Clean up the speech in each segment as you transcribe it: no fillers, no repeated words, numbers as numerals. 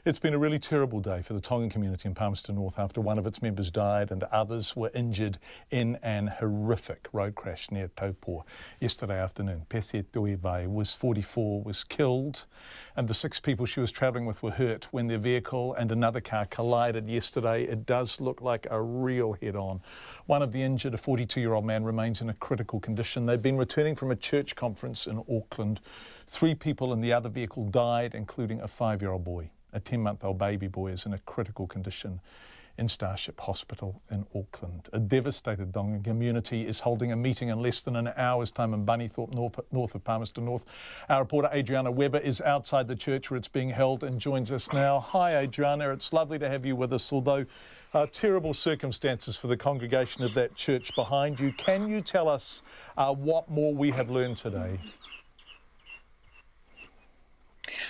It's been a really terrible day for the Tongan community in Palmerston North after one of its members died and others were injured in an horrific road crash near Taupo yesterday afternoon. Pese Tuivai was 44, was killed, and the 6 people she was travelling with were hurt when their vehicle and another car collided yesterday. It does look like a real head-on. One of the injured, a 42-year-old man, remains in a critical condition. They've been returning from a church conference in Auckland. 3 people in the other vehicle died, including a 5-year-old boy. A 10-month-old baby boy is in a critical condition in Starship Hospital in Auckland. A devastated Tongan community is holding a meeting in less than an hour's time in Bunnythorpe, north of Palmerston North. Our reporter Adriana Weber is outside the church where it's being held and joins us now. Hi Adriana, it's lovely to have you with us, although terrible circumstances for the congregation of that church behind you. Can you tell us what more we have learned today?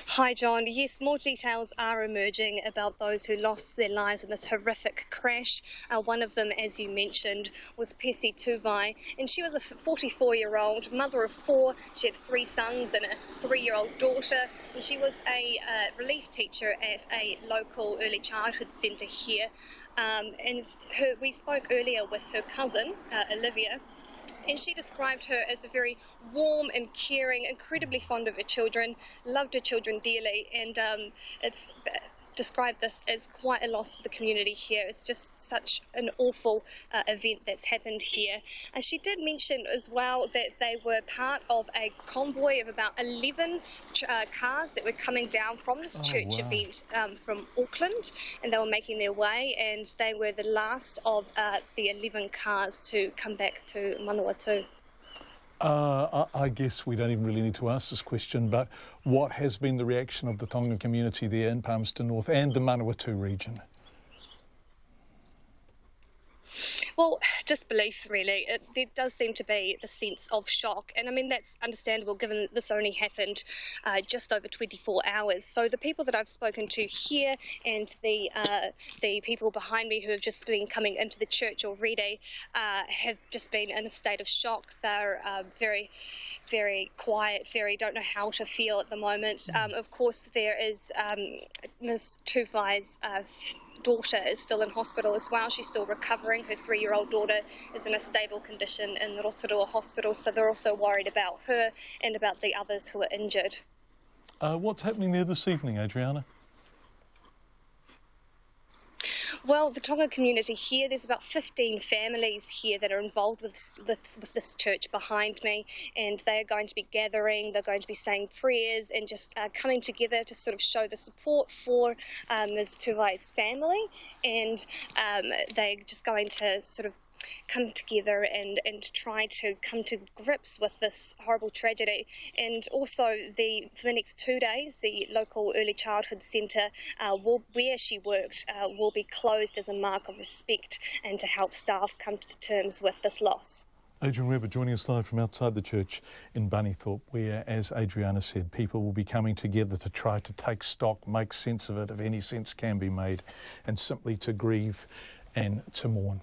Hi John, yes, more details are emerging about those who lost their lives in this horrific crash. One of them, as you mentioned, was Pese Tuivai, and she was a 44-year-old mother of 4. She had 3 sons and a 3-year-old daughter, and she was a relief teacher at a local early childhood centre here. We spoke earlier with her cousin, Olivia, and she described her as a very warm and caring, incredibly fond of her children, loved her children dearly, and it's described this as quite a loss for the community here. It's just such an awful event that's happened here. And she did mention as well that they were part of a convoy of about 11 cars that were coming down from this church event from Auckland, and they were making their way, and they were the last of the 11 cars to come back to Manawatu. I guess we don't even really need to ask this question, but what has been the reaction of the Tongan community there in Palmerston North and the Manawatu region? Well, disbelief, really. There does seem to be the sense of shock, and I mean that's understandable given that this only happened just over 24 hours. So the people that I've spoken to here and the people behind me who have just been coming into the church already have just been in a state of shock. They're very, very quiet, don't know how to feel at the moment. Of course, there is Ms. Tuivai's daughter is still in hospital as well. She's still recovering. Her 3-year-old daughter is in a stable condition in the Rotorua hospital, so they're also worried about her and about the others who are injured. What's happening there this evening, Adriana? Well, the Tongan community here, there's about 15 families here that are involved with this church behind me, and they are going to be gathering, they're going to be saying prayers and just coming together to sort of show the support for Ms. Tuivai's family, and they're just going to sort of come together and try to come to grips with this horrible tragedy. And also for the next 2 days, the local early childhood centre where she worked will be closed as a mark of respect and to help staff come to terms with this loss. Adriana Weber joining us live from outside the church in Bunnythorpe, where, as Adriana said, people will be coming together to try to take stock, make sense of it, if any sense can be made, and simply to grieve and to mourn.